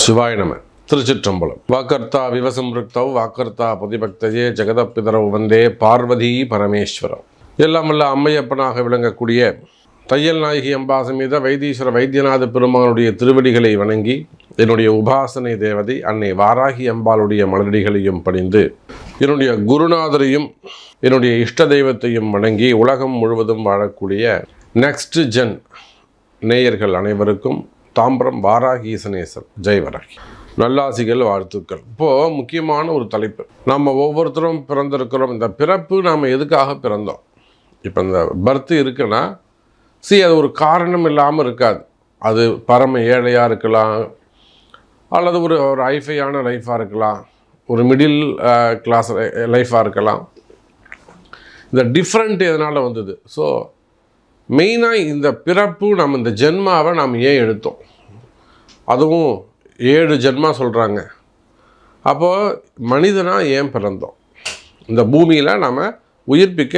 சிவாய நம. திருச்சிற்றம்பலம். வாக்கர்த்தா விவசம்ருக்தவ் வாக்கர்த்தா பதிபக்தயே ஜெகதப்பிதரவ் வந்தே பார்வதி பரமேஸ்வரம். எல்லாம் வல்ல அம்மையப்பனாக விளங்கக்கூடிய தையல் நாயகி அம்பா சமேத வைத்தீஸ்வர வைத்தியநாத பெருமானுடைய திருவடிகளை வணங்கி என்னுடைய உபாசனை தேவதை அன்னை வாராகி அம்பாளுடைய மலரடிகளையும் பணிந்து என்னுடைய குருநாதரையும் என்னுடைய இஷ்ட தெய்வத்தையும் வணங்கி உலகம் முழுவதும் வாழக்கூடிய நெக்ஸ்ட் ஜென் நேயர்கள் அனைவருக்கும் தாம்பரம் வாராகி ஈசனேசர் ஜெய் வராகி நல்லாசிகள், வாழ்த்துக்கள். இப்போது முக்கியமான ஒரு தலைப்பு. நம்ம ஒவ்வொருத்தரும் பிறந்திருக்கிறோம். இந்த பிறப்பு நாம் எதுக்காக பிறந்தோம்? இப்போ இந்த பர்த்து இருக்குன்னா அது ஒரு காரணம் இல்லாமல் இருக்காது. அது பரம ஏழையாக இருக்கலாம், அல்லது ஒரு ஹைஃபையான லைஃபாக இருக்கலாம், ஒரு மிடில் கிளாஸ் லைஃபாக இருக்கலாம். இந்த டிஃப்ரெண்ட் எதனால் வந்தது? ஸோ மெயினாக இந்த பிறப்பு, நம்ம இந்த ஜென்மாவை நாம் ஏன் எடுத்தோம்? அதுவும் 7 ஜென்மா சொல்கிறாங்க. அப்போது மனிதனாக ஏன் பிறந்தோம்? இந்த பூமியில் நாம் உயிர்ப்பிக்க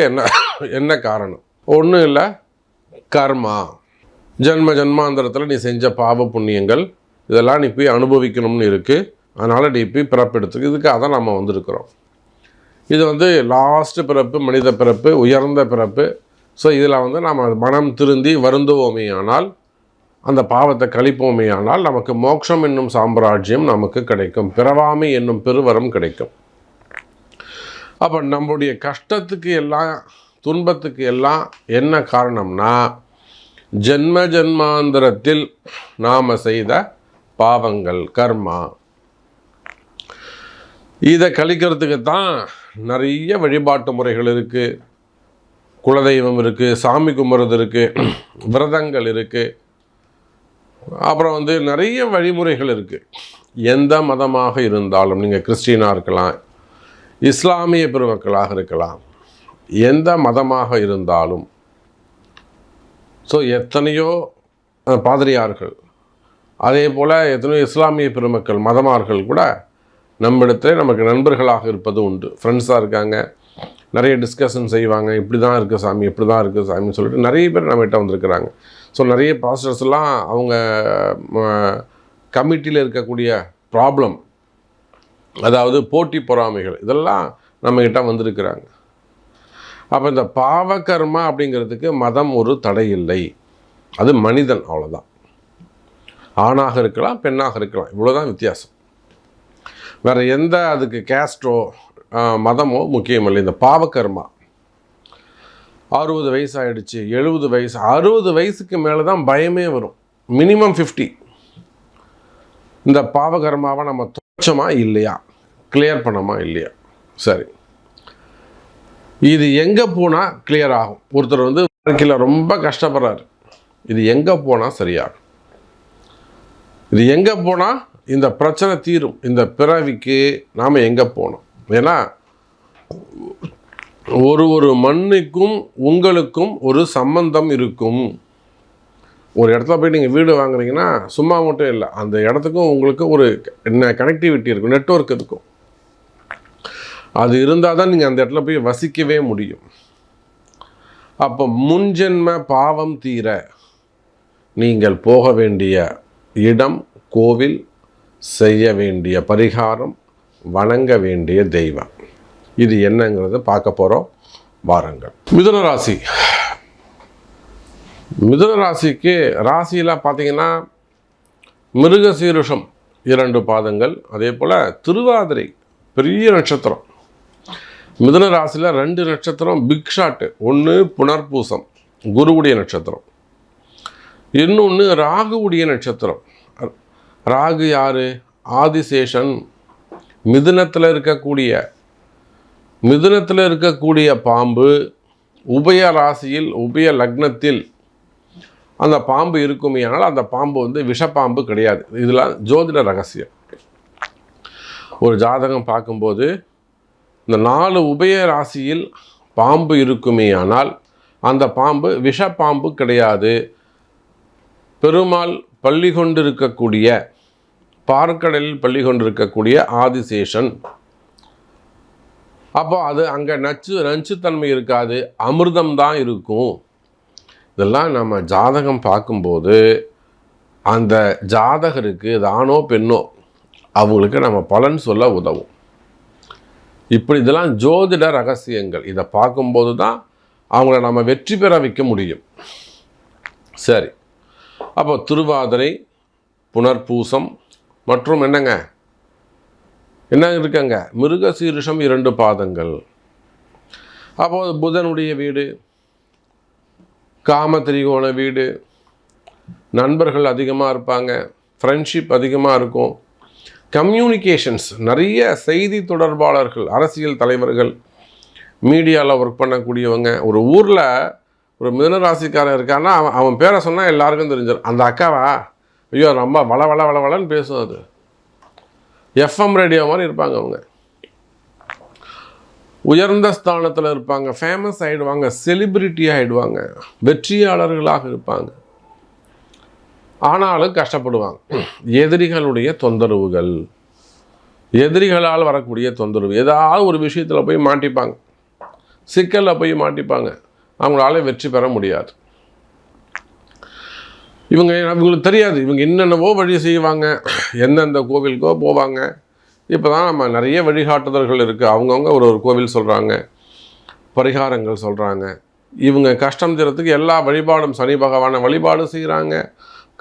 என்ன காரணம்? ஒன்றும் இல்லை, கர்மா. ஜென்மாந்தரத்தில் நீ செஞ்ச பாவ புண்ணியங்கள் இதெல்லாம் நீ போய் அனுபவிக்கணும்னு இருக்குது. அதனால் நீ போய் பிறப்பெடுத்துக்கு இதுக்காக தான் நம்ம வந்திருக்கிறோம். இது லாஸ்ட்டு பிறப்பு, மனித பிறப்பு, உயர்ந்த பிறப்பு. ஸோ இதில் நாம் மனம் திருந்தி வருந்துவோமே ஆனால், அந்த பாவத்தை கழிப்போமே ஆனால் நமக்கு மோட்சம் என்னும் சாம்ராஜ்யம் நமக்கு கிடைக்கும், பிறவாமை என்னும் பெருவரம் கிடைக்கும். அப்போ நம்முடைய கஷ்டத்துக்கு எல்லாம், துன்பத்துக்கு எல்லாம் என்ன காரணம்னா, ஜென்மாந்தரத்தில் நாம் செய்த பாவங்கள், கர்மா. இதை கழிக்கிறதுக்கு தான் நிறைய வழிபாட்டு முறைகள் இருக்குது. குலதெய்வம் இருக்குது, சாமி கும்பிட்றது இருக்குது, விரதங்கள் இருக்குது, அப்புறம் நிறைய வழிமுறைகள் இருக்குது. எந்த மதமாக இருந்தாலும், நீங்கள் கிறிஸ்டினாக இருக்கலாம், இஸ்லாமிய பெருமக்களாக இருக்கலாம், எந்த மதமாக இருந்தாலும். ஸோ எத்தனையோ பாதிரியார்கள், அதே போல் எத்தனையோ இஸ்லாமிய பெருமக்கள் மதமார்கள் கூட நம்மிடத்தில் நமக்கு நண்பர்களாக இருப்பது உண்டு. ஃப்ரெண்ட்ஸாக இருக்காங்க, நிறைய டிஸ்கஷன் செய்வாங்க. இப்படி தான் இருக்குது சாமி, இப்படி தான் இருக்குது சாமின்னு சொல்லிட்டு நிறைய பேர் நம்மகிட்ட வந்திருக்கிறாங்க. ஸோ நிறைய பாஸ்டர்ஸ்லாம் அவங்க கமிட்டியில் இருக்கக்கூடிய ப்ராப்ளம், அதாவது போட்டி பொறாமைகள், இதெல்லாம் நம்மகிட்ட வந்திருக்கிறாங்க. அப்போ இந்த பாவகர்மா அப்படிங்கிறதுக்கு மதம் ஒரு தடை இல்லை. அது மனிதன், அவ்வளோதான். ஆணாக இருக்கலாம், பெண்ணாக இருக்கலாம், இவ்வளோதான் வித்தியாசம். வேறு எந்த அதுக்கு கேஸ்டோ மதமோ முக்கியமில்லை. இந்த பாவகர்மா 60 வயசு ஆகிடுச்சு, 70 வயசு, 60 வயசுக்கு மேலே தான் பயமே வரும். மினிமம் 50. இந்த பாவகர்மாவை நம்ம துச்சமா இல்லையா, கிளியர் பண்ணமா இல்லையா? சரி, இது எங்கே போனால் கிளியர் ஆகும்? ஒருத்தர் வாழ்க்கையில் ரொம்ப கஷ்டப்படுறாரு, இது எங்கே போனால் சரியாகும்? இது எங்கே போனால் இந்த பிரச்சனை தீரும்? இந்த பிறவிக்கு நாம் எங்கே போகணும்? ஏன்னா ஒரு மண்ணுக்கும் உங்களுக்கும் ஒரு சம்பந்தம் இருக்கும். ஒரு இடத்துல போய் நீங்கள் வீடு வாங்குறீங்கன்னா சும்மா மட்டும் இல்லை, அந்த இடத்துக்கும் உங்களுக்கு ஒரு கனெக்டிவிட்டி இருக்கும், நெட்வொர்க் இருக்கும். அது இருந்தால் தான் நீங்கள் அந்த இடத்துல போய் வசிக்கவே முடியும். அப்போ முன்ஜென்ம பாவம் தீர நீங்கள் போக வேண்டிய இடம், கோவில், செய்ய வேண்டிய பரிகாரம், வணங்க வேண்டிய தெய்வம், இது என்னங்கிறத பார்க்க போகிறோம். வாருங்கள். மிதுன ராசி. மிதுன ராசிக்கு ராசியில் பார்த்தீங்கன்னா மிருகசீருஷம் 2 பாதங்கள், அதே போல் திருவாதிரை பெரிய நட்சத்திரம். மிதுன ராசியில் 2 நட்சத்திரம் பிக் ஷாட்டு. ஒன்று புனர்பூசம், குருவுடைய நட்சத்திரம். இன்னொன்று ராகுவுடைய நட்சத்திரம். ராகு யார்? ஆதிசேஷன். மிதுனத்தில் இருக்கக்கூடிய பாம்பு உபய ராசியில், உபய லக்னத்தில் அந்த பாம்பு இருக்குமே, ஆனால் அந்த பாம்பு விஷப்பாம்பு கிடையாது. இதெல்லாம் ஜோதிட ரகசியம். ஒரு ஜாதகம் பார்க்கும்போது இந்த 4 உபய ராசியில் பாம்பு இருக்குமே, ஆனால் அந்த பாம்பு விஷப்பாம்பு கிடையாது. பெருமாள் பள்ளி கொண்டிருக்கக்கூடிய, பார்க்கடலில் பள்ளி கொண்டிருக்கக்கூடிய ஆதிசேஷன். அப்போ அது அங்கே நச்சுத்தன்மை இருக்காது, அமிர்தம் தான் இருக்கும். இதெல்லாம் நம்ம ஜாதகம் பார்க்கும்போது அந்த ஜாதகருக்கு அது ஆணோ பெண்ணோ அவங்களுக்கு நம்ம பலன் சொல்ல உதவும். இப்படி இதெல்லாம் ஜோதிட ரகசியங்கள். இதை பார்க்கும்போது தான் அவங்கள நம்ம வெற்றி பெற வைக்க முடியும். சரி, அப்போ திருவாதிரை, புனர்பூசம் மற்றும் என்ன இருக்குங்க, மிருகசீரிஷம் 2 பாதங்கள். அப்போது புதனுடைய வீடு, காம திரிகோண வீடு, நண்பர்கள் அதிகமாக இருப்பாங்க, ஃப்ரெண்ட்ஷிப் அதிகமாக இருக்கும், கம்யூனிகேஷன்ஸ், நிறைய செய்தி தொடர்பாளர்கள், அரசியல் தலைவர்கள், மீடியாவில் ஒர்க் பண்ணக்கூடியவங்க. ஒரு ஊரில் ஒரு மிதுனராசிக்காரன் இருக்கான்னா அவன் பேரை சொன்னால் எல்லாருக்கும் தெரிஞ்சிடும். அந்த அக்காவா, ஐயோ ரொம்ப வளன்னு பேசும். அது எஃப்எம் ரேடியோ மாதிரி இருப்பாங்க. அவங்க உயர்ந்த ஸ்தானத்தில் இருப்பாங்க, ஃபேமஸ் ஆகிடுவாங்க, செலிபிரிட்டி ஆகிடுவாங்க, வெற்றியாளர்களாக இருப்பாங்க. ஆனாலும் கஷ்டப்படுவாங்க. எதிரிகளுடைய தொந்தரவுகள், எதிரிகளால் வரக்கூடிய தொந்தரவு, ஏதாவது ஒரு விஷயத்தில் போய் மாட்டிப்பாங்க, சிக்கலில் போய் மாட்டிப்பாங்க. அவங்களால வெற்றி பெற முடியாது. இவங்களுக்கு தெரியாது, இவங்க என்னென்னவோ வழி செய்வாங்க, எந்தெந்த கோவிலுக்கோ போவாங்க. இப்போ தான் நம்ம நிறைய வழிகாட்டுதல்கள் இருக்குது. அவங்கவுங்க ஒரு கோவில் சொல்கிறாங்க, பரிகாரங்கள் சொல்கிறாங்க. இவங்க கஷ்டம் தீரத்துக்கு எல்லா வழிபாடும், சனி பகவானை வழிபாடு செய்கிறாங்க,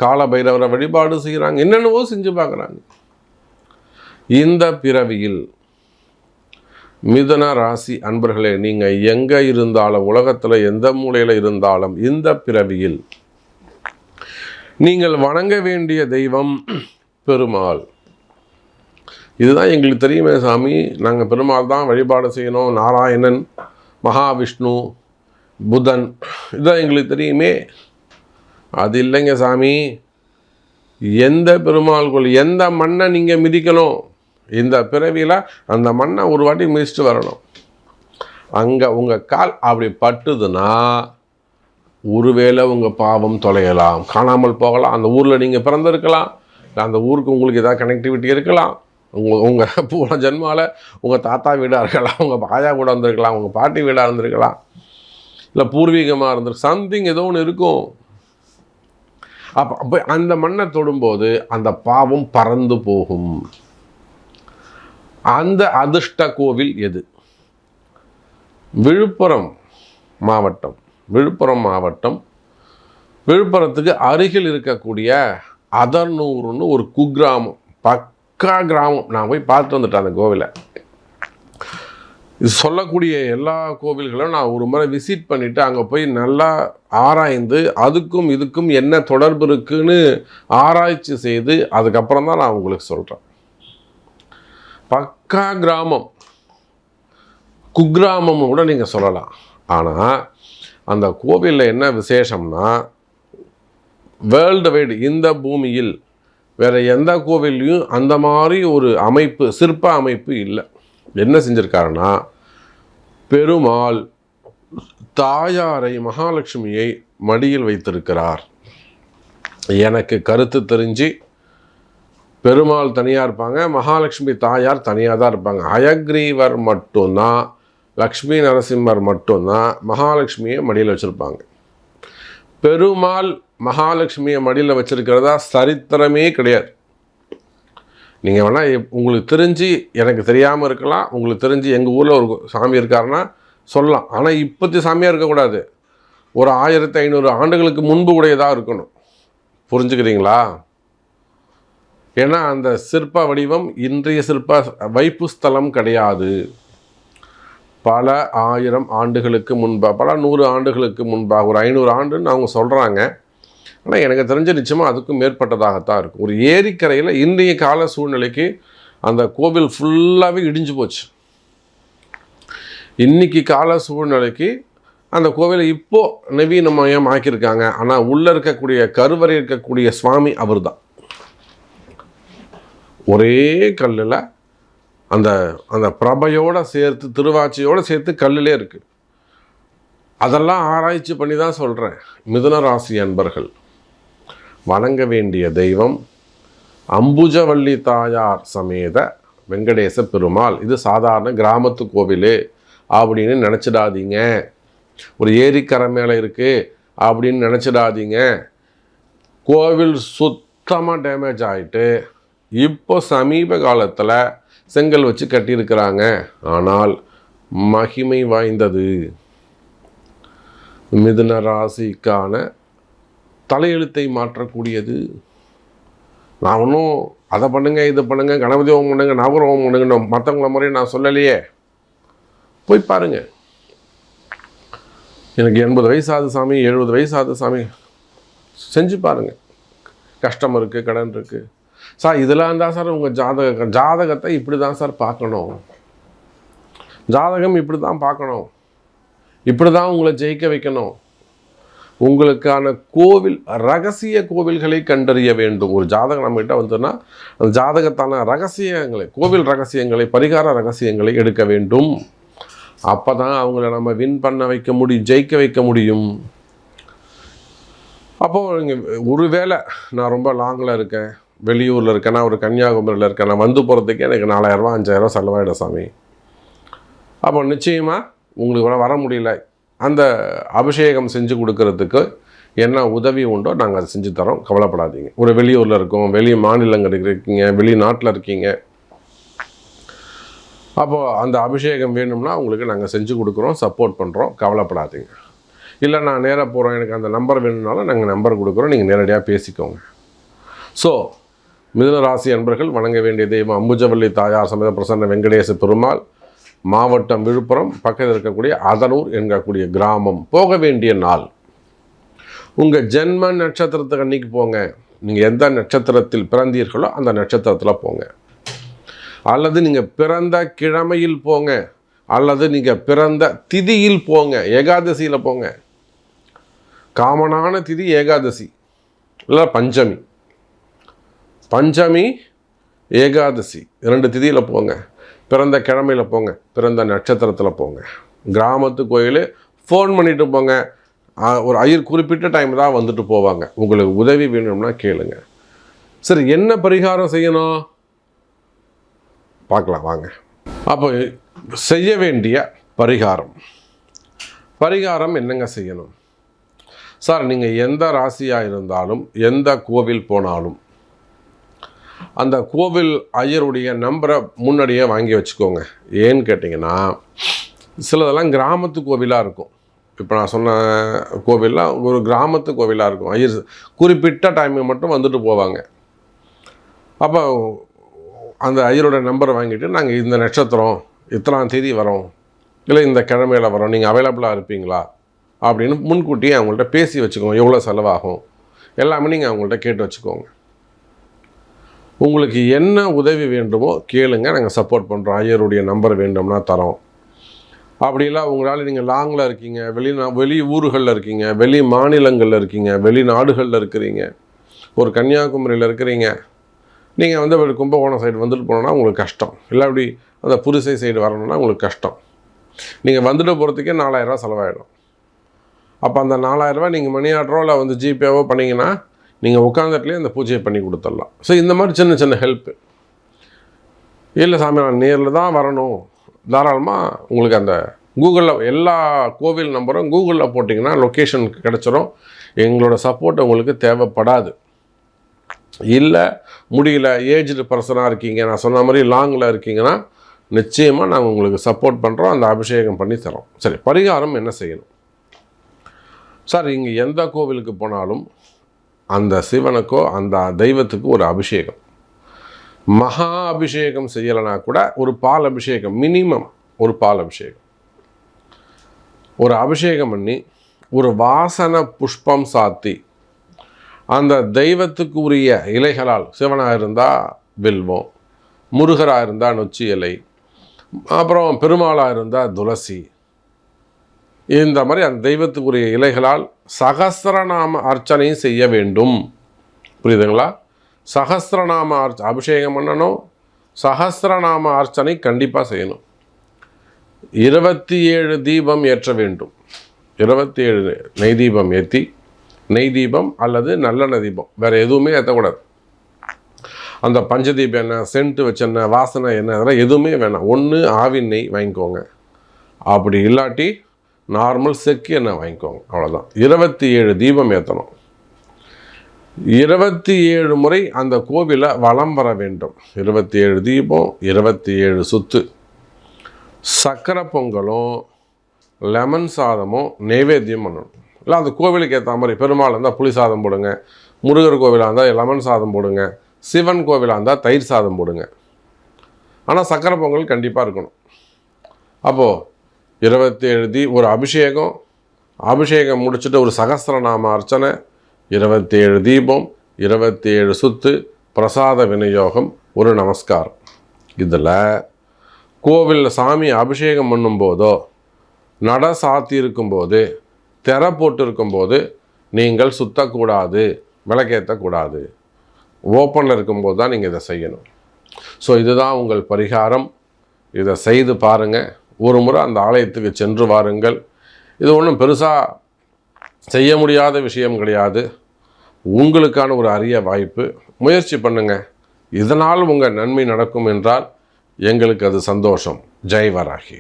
கால பைரவரை வழிபாடு செய்கிறாங்க, என்னென்னவோ செஞ்சு பார்க்குறாங்க. இந்த பிறவியில் மிதுன ராசி அன்பர்களே, நீங்கள் எங்கே இருந்தாலும், உலகத்தில் எந்த மூலையில் இருந்தாலும், இந்த பிறவியில் நீங்கள் வணங்க வேண்டிய தெய்வம் பெருமாள். இதுதான் எங்களுக்கு தெரியுமே சாமி, நாங்கள் பெருமாள் தான் வழிபாடு செய்யணும், நாராயணன், மகாவிஷ்ணு, புதன், இதுதான் எங்களுக்கு தெரியுமே. அது இல்லைங்க சாமி. எந்த பெருமாள் கோயில், எந்த மண்ணை நீங்கள் மிதிக்கணும், இந்த பிறவியில் அந்த மண்ணை ஒரு வாட்டி மிதிச்சுட்டு வரணும். அங்கே உங்கள் கால் அப்படி பட்டுதுன்னா ஒருவேளை உங்கள் பாவம் தொலையலாம், காணாமல் போகலாம். அந்த ஊரில் நீங்கள் பிறந்திருக்கலாம், அந்த ஊருக்கு உங்களுக்கு ஏதாவது கனெக்டிவிட்டி இருக்கலாம். உங்கள் போன ஜென்மாவில் உங்கள் தாத்தா வீடாக இருக்கலாம், உங்கள் ஆயா கூட இருந்திருக்கலாம், உங்கள் பாட்டி வீடாக இருந்திருக்கலாம், இல்லை பூர்வீகமாக இருந்திருக்கு, சம்திங் ஏதோ ஒன்று இருக்கும். அப்போ அந்த மண்ணை தொடும்போது அந்த பாவம் பறந்து போகும். அந்த அதிர்ஷ்ட கோவில் எது? விழுப்புரம் மாவட்டம். விழுப்புரத்துக்கு அருகில் இருக்கக்கூடிய அதர்னூர்னு ஒரு குக்கிராமம், பக்கா கிராமம். நான் போய் பார்த்து வந்துட்டேன் அந்த கோவிலை. இது சொல்லக்கூடிய எல்லா கோவில்களும் நான் ஒரு முறை விசிட் பண்ணிவிட்டு அங்கே போய் நல்லா ஆராய்ந்து அதுக்கும் இதுக்கும் என்ன தொடர்பு இருக்குன்னு ஆராய்ச்சி செய்து அதுக்கப்புறம் தான் நான் உங்களுக்கு சொல்கிறேன். பக்கா கிராமம், குக்கிராமம் கூட நீங்கள் சொல்லலாம். ஆனால் அந்த கோவிலில் என்ன விசேஷம்னா, வேர்ல்டு வைடு, இந்த பூமியில் வேறு எந்த கோவில்லையும் அந்த மாதிரி ஒரு அமைப்பு, சிற்ப அமைப்பு இல்லை. என்ன செஞ்சுருக்காருன்னா, பெருமாள் தாயாரை, மகாலட்சுமியை மடியில் வைத்திருக்கிறார். எனக்கு கருத்து தெரிஞ்சு பெருமாள் தனியாக இருப்பாங்க, மகாலட்சுமி தாயார் தனியாக தான் இருப்பாங்க. ஹயக்ரீவர் மட்டும்தான், லக்ஷ்மி நரசிம்மர் மட்டும்தான் மகாலட்சுமியை மடியில் வச்சுருப்பாங்க. பெருமாள் மகாலட்சுமியை மடியில் வச்சுருக்கிறதா சரித்திரமே கிடையாது. நீங்கள் வேணால் உங்களுக்கு தெரிஞ்சு, எனக்கு தெரியாமல் இருக்கலாம், உங்களுக்கு தெரிஞ்சு எங்கள் ஊரில் ஒரு சாமி இருக்காருன்னா சொல்லலாம். ஆனால் இப்போத்தி சாமியாக இருக்கக்கூடாது, ஒரு 1500 ஆண்டுகளுக்கு முன்பு உடையதாக இருக்கணும். புரிஞ்சுக்கிறீங்களா? ஏன்னா அந்த சிற்ப வடிவம் இன்றைய சிற்ப வைப்பு ஸ்தலம் கிடையாது. பல 1000 ஆண்டுகளுக்கு முன்பாக, பல 100 ஆண்டுகளுக்கு முன்பாக, ஒரு 500 ஆண்டுன்னு அவங்க சொல்கிறாங்க. ஆனால் எனக்கு தெரிஞ்ச நிச்சயமாக அதுக்கும் மேற்பட்டதாகத்தான் இருக்கும். ஒரு ஏரிக்கரையில் இன்றைய கால சூழ்நிலைக்கு அந்த கோவில் ஃபுல்லாகவே இடிஞ்சு போச்சு. இன்றைக்கி கால சூழ்நிலைக்கு அந்த கோவிலை இப்போது நவீனமயம் ஆக்கியிருக்காங்க. ஆனால் உள்ளே இருக்கக்கூடிய கருவறை இருக்கக்கூடிய சுவாமி அவர் தான். ஒரே கல்லில் அந்த அந்த பிரபையோடு சேர்த்து, திருவாச்சியோடு சேர்த்து கல்லிலே இருக்குது. அதெல்லாம் ஆராய்ச்சி பண்ணி தான் சொல்கிறேன். மிதுன ராசி அன்பர்கள் வணங்க வேண்டிய தெய்வம் அம்புஜவள்ளி தாயார் சமேத வெங்கடேச பெருமாள். இது சாதாரண கிராமத்து கோவில் அப்படின்னு நினச்சிடாதீங்க. ஒரு ஏரிக்கரை மேலே இருக்குது அப்படின்னு நினச்சிடாதீங்க. கோவில் சுத்தமாக டேமேஜ் ஆகிட்டு இப்போ சமீப காலத்தில் செங்கல் வச்சு கட்டியிருக்கிறாங்க. ஆனால் மகிமை வாய்ந்தது. மிதுன ராசிக்கான தலையெழுத்தை மாற்றக்கூடியது. நான் ஒன்றும் அதை பண்ணுங்க இதை பண்ணுங்க கணபதி ஹோமம் பண்ணுங்க நவகிரக ஹோமம் பண்ணுங்க மற்றவங்கள முறையும் நான் சொல்லலையே. போய் பாருங்க. எனக்கு 80 வயசு ஆகுது சாமி, 70 வயசு ஆகுது சாமி, செஞ்சு பாருங்கள். கஷ்டம் இருக்குது, கடன் இருக்குது சார், இதெல்லாம் தான் சார் உங்கள் ஜாதகத்தை இப்படி தான் சார் பார்க்கணும், ஜாதகம் இப்படி தான் பார்க்கணும், இப்படி தான் உங்களை ஜெயிக்க வைக்கணும். உங்களுக்கான கோவில் ரகசிய கோவில்களை கண்டறிய வேண்டும். ஒரு ஜாதகம் நம்மகிட்ட வந்துன்னா அந்த ஜாதகத்தான ரகசியங்களை, கோவில் ரகசியங்களை, பரிகார ரகசியங்களை எடுக்க வேண்டும். அப்போ தான் அவங்கள நம்ம வின் பண்ண வைக்க முடியும், ஜெயிக்க வைக்க முடியும். அப்போது நீங்கள் ஒருவேளை நான் ரொம்ப லாங்கில் இருக்கேன், வெளியூரில் இருக்கேன், நான் ஒரு கன்னியாகுமரியில் இருக்கேன், நான் வந்து போகிறதுக்கே எனக்கு 4000 5000 செலவாயிடும் சாமி. அப்போ நிச்சயமாக உங்களுக்கு வர முடியல, அந்த அபிஷேகம் செஞ்சு கொடுக்கறதுக்கு என்ன உதவி உண்டோ நாங்கள் அதை செஞ்சு தரோம், கவலைப்படாதீங்க. ஒரு வெளியூரில் இருக்கோம், வெளி மாநிலங்கள் இருக்கீங்க, வெளிநாட்டில் இருக்கீங்க, அப்போது அந்த அபிஷேகம் வேணும்னா உங்களுக்கு நாங்கள் செஞ்சு கொடுக்குறோம், சப்போர்ட் பண்ணுறோம், கவலைப்படாதீங்க. இல்லை நான் நேராக போகிறோம், எனக்கு அந்த நம்பர் வேணும்னாலும் நாங்கள் நம்பர் கொடுக்குறோம், நீங்கள் நேரடியாக பேசிக்கோங்க. ஸோ மிதுன ராசி அன்பர்கள் வணங்க வேண்டிய தெய்வம் அம்புஜவல்லி தாயார் சமேத பிரசன்ன வெங்கடேச பெருமாள், மாவட்டம் விழுப்புரம், பக்கத்தில் இருக்கக்கூடிய அதனூர் என்கக்கூடிய கிராமம். போக வேண்டிய நாள் உங்கள் ஜென்ம நட்சத்திரத்துக்கு அன்றைக்கி போங்க. நீங்கள் எந்த நட்சத்திரத்தில் பிறந்தீர்களோ அந்த நட்சத்திரத்தில் போங்க, அல்லது நீங்கள் பிறந்த கிழமையில் போங்க, அல்லது நீங்கள் பிறந்த திதியில் போங்க, ஏகாதசியில் போங்க. காமனான திதி ஏகாதசி இல்லை பஞ்சமி, பஞ்சமி ஏகாதசி 2 திதியில் போங்க. பிறந்த கிழமையில் போங்க, பிறந்த நட்சத்திரத்தில் போங்க. கிராமத்து கோயில் ஃபோன் பண்ணிவிட்டு போங்க. ஒரு ஐயர் குறிப்பிட்ட டைம் தான் வந்துட்டு போவாங்க. உங்களுக்கு உதவி வேணும்னா கேளுங்க. சரி, என்ன பரிகாரம் செய்யணும் பார்க்கலாம் வாங்க. அப்போ செய்ய வேண்டிய பரிகாரம் என்னங்க செய்யணும் சார்? நீங்கள் எந்த ராசியாக இருந்தாலும், எந்த கோவில் போனாலும், அந்த கோவில் ஐயருடைய நம்பரை முன்னாடியே வாங்கி வச்சுக்கோங்க. ஏன்னு கேட்டிங்கன்னா, சிலதெல்லாம் கிராமத்து கோவிலாக இருக்கும். இப்போ நான் சொன்ன கோவில்லாம் ஒரு கிராமத்து கோவிலாக இருக்கும். ஐயர் குறிப்பிட்ட டைமுக்கு மட்டும் வந்துட்டு போவாங்க. அப்போ அந்த ஐயரோட நம்பரை வாங்கிட்டு, நாங்கள் இந்த நட்சத்திரம் இத்தனாம் தேதி வரோம், இல்லை இந்த கிழமையில் வரோம், நீங்கள் அவைலபிளாக இருப்பீங்களா அப்படின்னு முன்கூட்டியே அவங்கள்ட்ட பேசி வச்சுக்கோங்க. எவ்வளோ செலவாகும் எல்லாமே நீங்கள் அவங்கள்ட்ட கேட்டு வச்சுக்கோங்க. உங்களுக்கு என்ன உதவி வேண்டுமோ கேளுங்க, நாங்கள் சப்போர்ட் பண்ணுறோம். ஐயருடைய நம்பர் வேண்டும்னா தரோம். அப்படிலாம் உங்களால் நீங்கள் லாங்கில் இருக்கீங்க, வெளி ஊர்களில் இருக்கீங்க, வெளி மாநிலங்களில் இருக்கீங்க, வெளிநாடுகளில் இருக்கிறீங்க, ஒரு கன்னியாகுமரியில் இருக்கிறீங்க, நீங்கள் வந்து கும்பகோணம் சைடு வந்துட்டு போனோன்னா உங்களுக்கு கஷ்டம், இல்லை அப்படி அந்த புரிசை சைடு வரணும்னா உங்களுக்கு கஷ்டம். நீங்கள் வந்துட்டு போகிறதுக்கே 4000 செலவாயிடும். அப்போ அந்த 4000 நீங்கள் மணி ஆர்டரோ இல்லை வந்து ஜிபேவோ பண்ணிங்கன்னா நீங்கள் உட்காந்துட்டுலேயே அந்த பூஜையை பண்ணி கொடுத்துடலாம். ஸோ இந்த மாதிரி சின்ன சின்ன ஹெல்ப்பு. இல்லை சாமி நான் நேரில் தான் வரணும், தாராளமாக உங்களுக்கு அந்த கூகுளில் எல்லா கோவில் நம்பரும் கூகுளில் போட்டிங்கன்னா லொக்கேஷன் கிடச்சிரும். எங்களோட சப்போர்ட் உங்களுக்கு தேவைப்படாது. இல்லை முடியல, ஏஜ்டு பர்சனாக இருக்கீங்க, நான் சொன்ன மாதிரி லாங்கில் இருக்கீங்கன்னா நிச்சயமாக நாங்கள் உங்களுக்கு சப்போர்ட் பண்ணுறோம், அந்த அபிஷேகம் பண்ணி தரோம். சரி, பரிகாரம் என்ன செய்யணும் சார்? இங்கே எந்த கோவிலுக்கு போனாலும் அந்த சிவனுக்கோ அந்த தெய்வத்துக்கு ஒரு அபிஷேகம், மகா அபிஷேகம் செய்யலைனா கூட ஒரு பால் அபிஷேகம், மினிமம் ஒரு பால் அபிஷேகம், ஒரு அபிஷேகம் பண்ணி ஒரு வாசன புஷ்பம் சாத்தி அந்த தெய்வத்துக்கு உரிய இலைகளால், சிவனாக இருந்தால் வில்வம், முருகராக இருந்தால் நொச்சி இலை, அப்புறம் பெருமாளாக இருந்தால் துளசி, இந்த மாதிரி அந்த தெய்வத்துக்குரிய இலைகளால் சகஸ்ரநாம அர்ச்சனையும் செய்ய வேண்டும். புரியுதுங்களா? சகஸ்ரநாம அபிஷேகம் பண்ணணும், சகஸ்ரநாம அர்ச்சனை கண்டிப்பாக செய்யணும். 27 தீபம் ஏற்ற வேண்டும். 27 நெய் தீபம் ஏற்றி, நெய் தீபம் அல்லது நல்லெண்ணெய் தீபம், வேறு எதுவுமே ஏற்றக்கூடாது. அந்த பஞ்சதீபம் எண்ணெய், சென்ட்டு வச்செண்ணெய், வாசனை எண்ணெய், அதெல்லாம் எதுவுமே வேணாம். ஒன்று ஆவின் நெய் வாங்கிக்கோங்க, அப்படி இல்லாட்டி நார்மல் செக்கு எண்ணெய் வாங்கிக்கோங்க, அவ்வளோதான். 27 தீபம் ஏற்றணும். 27 முறை அந்த கோவிலை வலம் வர வேண்டும். 27 தீபம், 27 சுத்து. சக்கரை பொங்கலும் லெமன் சாதமும் நைவேத்தியம் பண்ணணும். இல்லை அந்த கோவிலுக்கு ஏற்ற மாதிரி, பெருமாள் இருந்தால் புளி சாதம் போடுங்க, முருகர் கோவிலாக இருந்தால் லெமன் சாதம் போடுங்க, சிவன் கோவிலாக இருந்தால் தயிர் சாதம் போடுங்க. ஆனால் சக்கரை பொங்கல் கண்டிப்பாக இருக்கணும். அப்போது 27 ஒரு அபிஷேகம் முடிச்சுட்டு ஒரு சகஸ்ரநாம அர்ச்சனை, 27 தீபம், 27 சுத்து, பிரசாத விநியோகம், ஒரு நமஸ்காரம். இதில் கோவிலில் சாமி அபிஷேகம் பண்ணும்போதோ, நட சாத்தி இருக்கும்போது, திரை போட்டு இருக்கும்போது நீங்கள் சுற்றக்கூடாது, விளக்கேற்றக்கூடாது. ஓப்பனில் இருக்கும்போது தான் நீங்கள் இதை செய்யணும். ஸோ இதுதான் உங்கள் பரிகாரம். இதை செய்து பாருங்கள். ஒரு முறை அந்த ஆலயத்துக்கு சென்று வாருங்கள். இது ஒன்றும் பெருசாக செய்ய முடியாத விஷயம் கிடையாது. உங்களுக்கான ஒரு அரிய வாய்ப்பு. முயற்சி பண்ணுங்கள். இதனால் உங்கள் நன்மை நடக்கும் என்றால் எங்களுக்கு அது சந்தோஷம். ஜெய் வராகி.